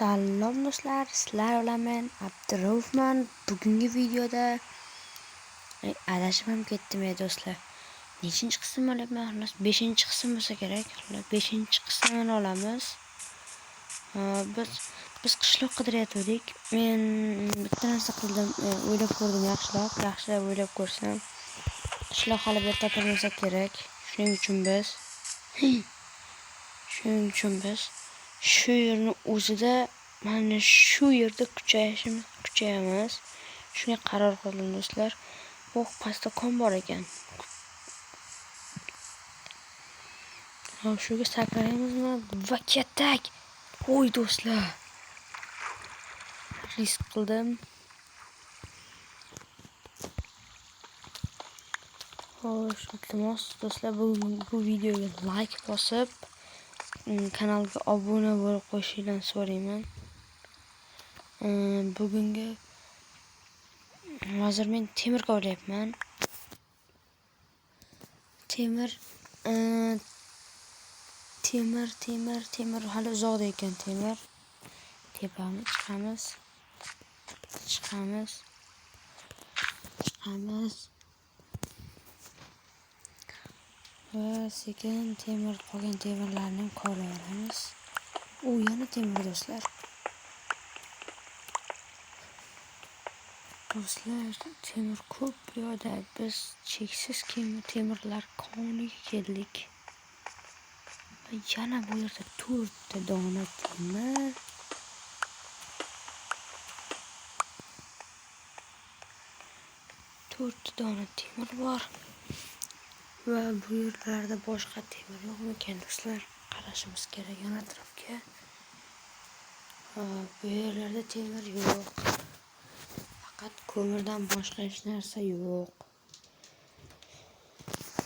Salom do'stlar, sizlar bilan men Abduraufman. Bugungi videoda adashib ham ketdim do'stlar. Nechinchi qism olyapman? Xullas 5-qism bo'lsa kerak. Xullas 5-qismini olamiz. Biz qishloq qidiryotgandik. Men bitta narsa qildim, o'ylab ko'rdim yaxshilab o'ylab ko'rsam. Qishloq hali bir topilmasa kerak. Shuning uchun biz shu yerni o'zida mana shu yerda kuchayamiz. Shunga qaror qildim do'stlar. Bu pastda kon bor ekan. Shuga sakraymizmi? Va ketdik. Voy do'stlar. Risk qildim. Xo'sh, iltimos do'stlar, bu videoga like bosib, kanalga obuna bo'lib qo'yishinglarni so'rayman. Bugungi hozir men temir kovlayapman. Temir hali uzoqda ekan temir. Tepamiz chiqamiz. Va sekin qolgan temirlarni kovlaymiz. U yana temir do'stlar. Temir ko'p yo'da biz cheksiz temirlar koniga keldik. Va yana bu yerda 4 ta dona temir. Bor. Va bu yerlarda boshqa temir yo'qmi ekan do'stlar? Qarashimiz kerak yon atrofga. Bu yerlarda temir yo'q. Faqat ko'mirdan boshqa hech narsa yo'q.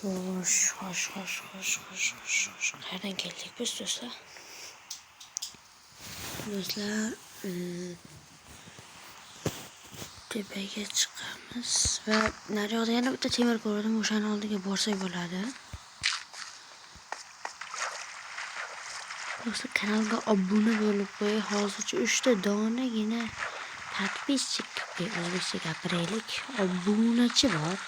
Xo'sh. Qayerdan keldik biz do'stlar? Tepaga chiqamiz va naryoqda yana bitta temir ko'rdim. O'shani oldiga borsak bo'ladi. Do'stlar, kanalga obuna bo'lib qo'y. Hozircha 3 ta donagina подписчик, o'zbekcha gapiraylik, obunachi bor.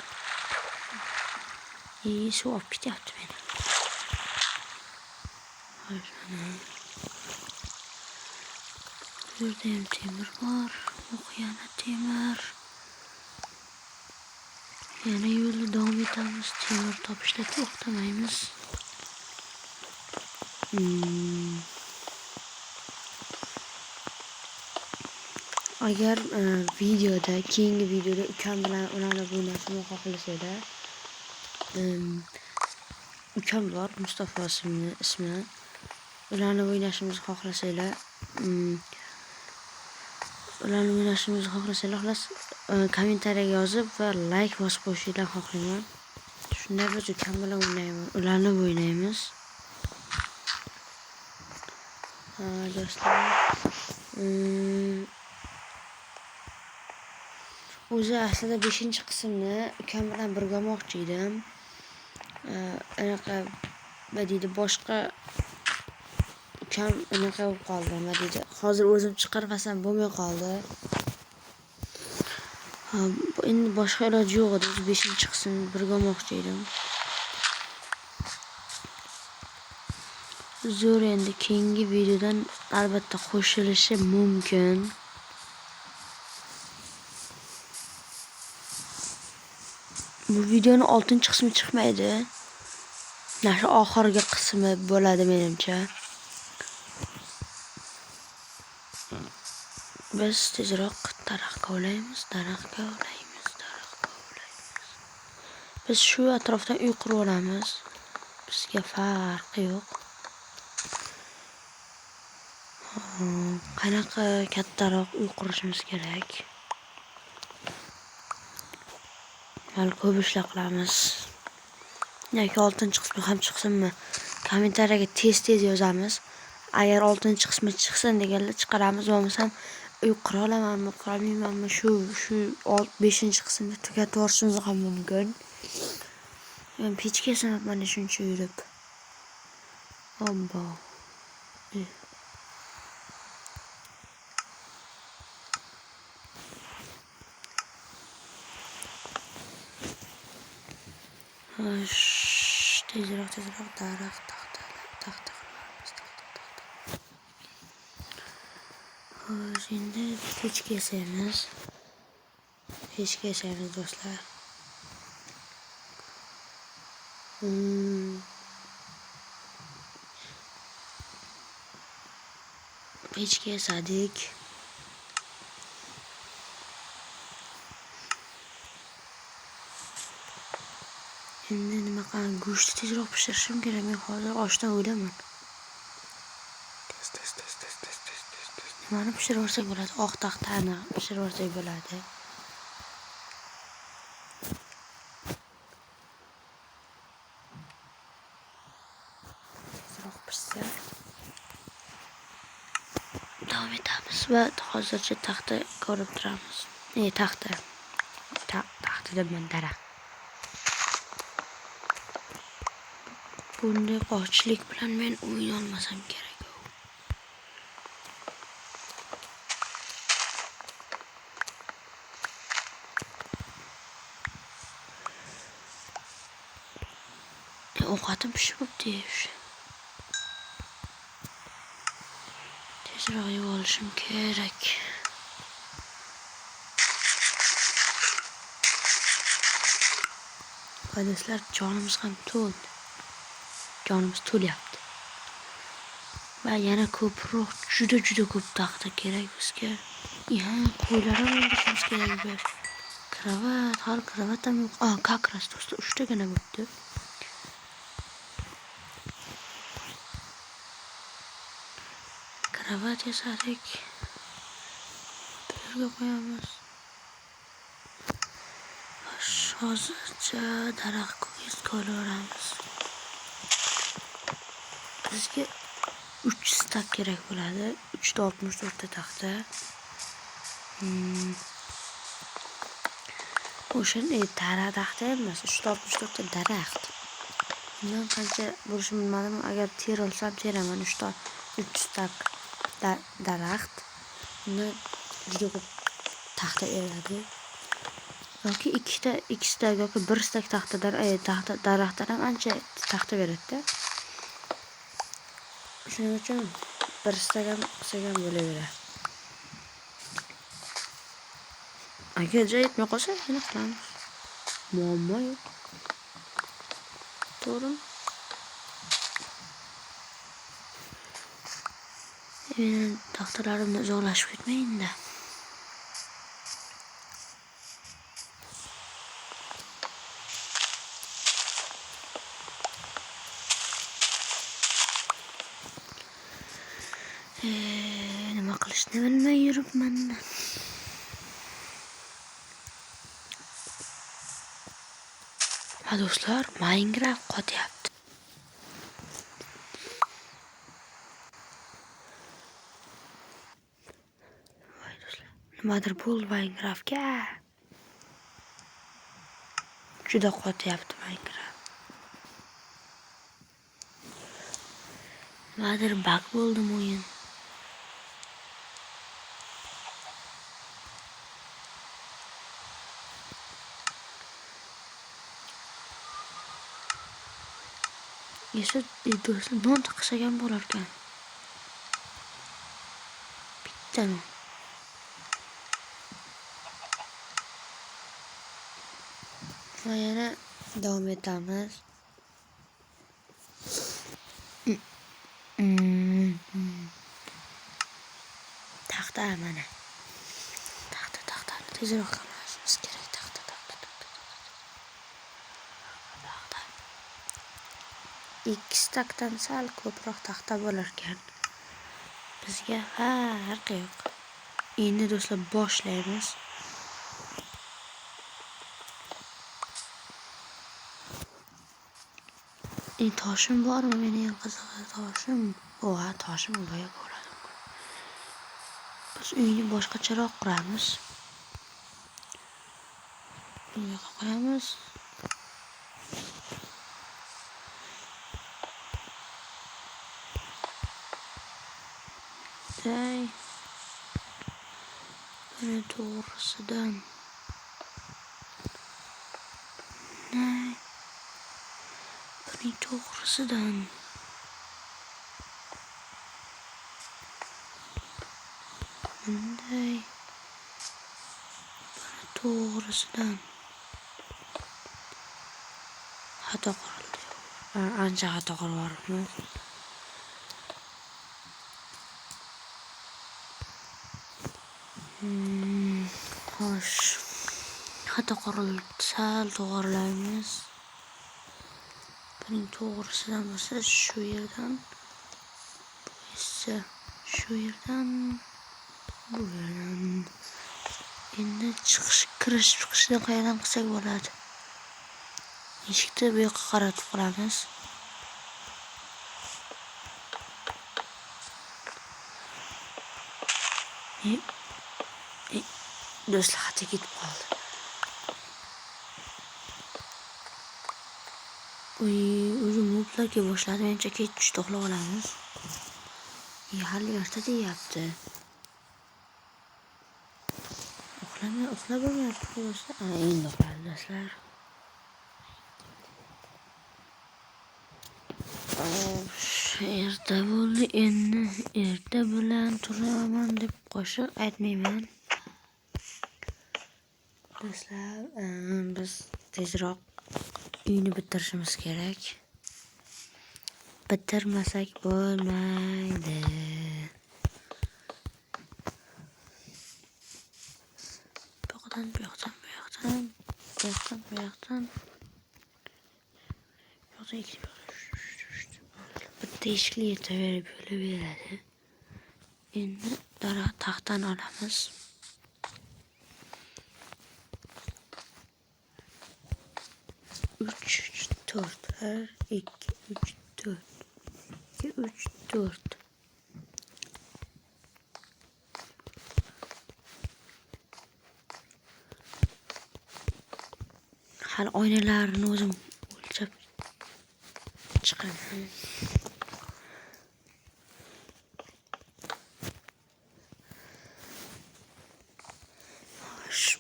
Suv olib ketyapti meni. Bu yerda ham temir bor. Yana temir. Yana yo'lda davom etamiz. Temir topishda to'xtamaymiz. Agar keyingi videoda ukam bilan ularni o'ynashni xohlasanglar, ukam bor, Mustafa ismi. Ularni o'ynashimizni xohlasanglar, xohlas kommentariyaga yozib va like bosib qo'yishinglarni xohlayman. Shunda biz ukam bilan ularni o'ynaymiz. Do'stlar, o'zi aslida 5-qismni ukam bilan birga olmoqchi edim. Boshqa ukam unaqa bo'lib qoldi. Hozir o'zim chiqarmasam bo'lmay qoldi. Endi boshqa iloji yo'q edi. 5-qismni birga olmoqchi edim. Zo'r, endi keyingi videodan albatta qo'shilishi mumkin. Bu videoning 6-qismi chiqmaydi. Shu oxirgi qismi bo'ladi menimcha. Biz tezroq daraxt kovlaymiz. Biz shu atrofdan uy qurib olamiz. Bizga farqi yo'q. Qanaqa kattaroq uy qurishimiz kerak? Hali ko'p ishlar qilamiz. Yoki 6-qismi ham chiqsinmi? Kommentariyaga tez yozamiz. Agar 6-qismi chiqsin deganlar chiqaramiz, bo'lmasam uy qura olamanmi, qura olmaymanmi, shu 5-qismni tugatib yuborishimiz ham mumkin. Men pechga sanabman shuncha yurib. Obbo. Tezroq daraxt taxta. Xo'sh, endi pechka yasaymiz. Do'stlar. Pechka yasadik. Endi nima qilamiz? Go'shtni tezroq pishirishim kerak. Men hozir ochdan o'laman. Tez. Nimani pishirib olsak bo'ladi? Oq taxtani pishirib olsak bo'ladi. Tezroq pishsa davom etamiz va hozircha taxta ko'rib turamiz. Taxta deman, daraxt. Bunday qochlik bilan men o'yin olmasam kerak. Ovqatim pishib bo'pti. Tezroq yeb olishim kerak. Do'stlar, jonimiz ham to'ldi. Jonimiz to'lyapti. Va yana ko'proq, juda ko'p taxta kerak bizga. Qo'ylar ham o'ldirishimiz kerak biz. Kravat ham yo'q. Как раз do'stlar 3 tagina bo'pti. Kravat yasadik. Bu yerga qo'yamiz. Hozircha daraxt ko'yib bizga 3 stak kerak bo'ladi. 364 ta taxta. O'sha taxta emas, 364 ta daraxt. Bundan qancha bo'lishini bilmadim. Agar terilsam teraman 3 stak daraxt. Uni juda ko'p taxta eradi. Yoki 2 stak yoki 1 stak daraxtdan ham ancha taxta beradi-da. Shuning uchun 1 stak ham qilsak ham bo'laveradi. Agar yetmay qolsa, yana qilamiz. Muammo yo'q. To'g'rimi? Men taxtalarimni uzoqlashib ketmayin-da. Nima qilishni bilmay yuribman. Do'stlar, Minecraft qotyapti. Voy do'stlar, nimadir bo'ldi Minecraftga. Juda qotyapti Minecraft. Nimadir bug bo'ldimi o'yin? Do'stlar, non qilsak ham bo'lar ekan. Bitta non. Va yana davom etamiz. Taxta mana. Taxtani tezroq qilishimiz kerak. Taxta. 2 stakdan sal ko'proq taxta bo'lar ekan. Bizga farqi yo'q. Endi do'stlar boshlaymiz. Toshim bormi? Meni ham qizig'i toshim. Toshim bo'ya bo'ladi. Biz uyni boshqacharoq quramiz. Bunga qo'yamiz. Buni to'g'risidan buning to'g'risidan bunday to'g'risidan xato qurildi. Ancha xato qilib xo'sh, xato qurildi, sal to'g'rilaymiz. Buning to'g'risidan bo'lsa shu yerdan, bu esa shu yerdan, bu yerdan. Endi kirish chiqishni qayerdan qilsak bo'ladi? Eshikni bu yoqqa qaratib qilamiz. Do'stlar, xato ketib qoldi. O'zim moblarga boshladi. Menimcha kech tushdi, uxlab olamiz. Hali erta deyapti. Uxlab olmayapti do'stlar. Endi uxladi do'stlar. Erta bo'ldi, endi erta bilan turaman deb qo'shiq aytmayman. Do'stlar, biz tezroq uyni bitirishimiz kerak. Bitirmasak bo'lmaydi. Bu yoqdan. Bitta eshikli yetaverib yo'laveradi. Endi taxtani olamiz. 3, 4. 2, 3, 4. 2, 3, 4. Hali oynalarni o'zim o'lchab chiqaman.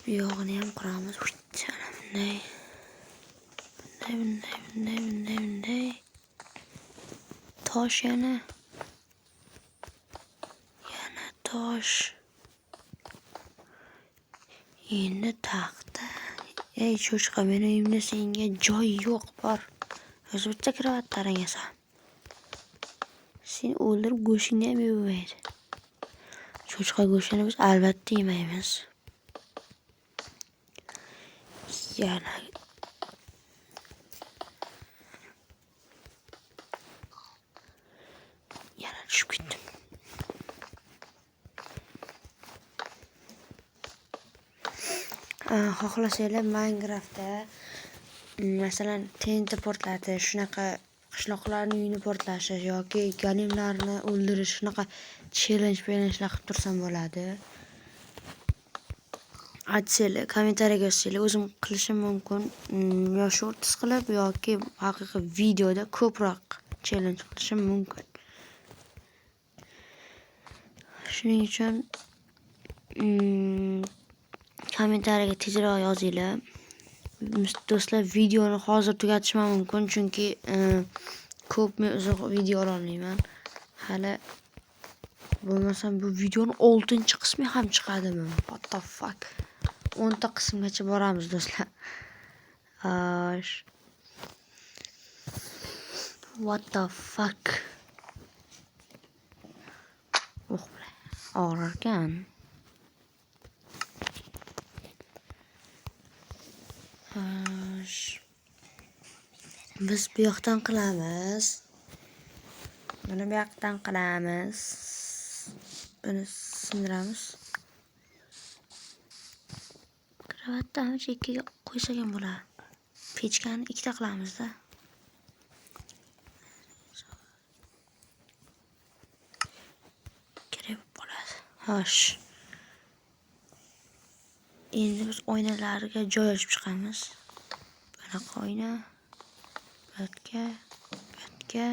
Bu yog'ini ham quramiz. Bunday. Tosh yana tosh. Endi taxta. Ey cho'chqa, meni uyimda senga joy yo'q, bor. O'zi bitta kravatlaring yasam. Sen o'ldirib go'shtingni ham yeyolmaydi. Cho'chqa go'shtini biz albatta yemaymiz. Yana tushib ketdim. Xohlasanglar Minecraftda masalan TNT portlatish, shunaqa qishloqlarning uyini portlash yoki golemlarni o'ldirish, shunaqa challenge qilib tursam bo'ladi. Aytsanglar, kommentariyaga yozsanglar, o'zim qilishim mumkin. Yo shorts qilib yoki haqiqiy videoda ko'proq challenge qilishim mumkin. Shuning uchun kommentariyaga tezroq yozinglar. Do'stlar, videoni hozir tugatishim mumkin, chunki ko'p men uzoq video ololmayman. Hali bo'lmasam bu videoning 6-qismi ham chiqadimi? What the fuck? 10ta qismgacha boramiz do'stlar. What the fuck? Og'rirkan. Biz bu yoqdan qilamiz. Buni bu yoqdan qilamiz. Buni sindiramiz. Kravatni chekkaga qo'ysak ham bo'ladi. Pechkani ikkita qilamiz-da. Kerak bo'ladi. Xo'sh. Endi biz oynalarga joy ochib chiqamiz. Bunaqa oyna. Bu yerga.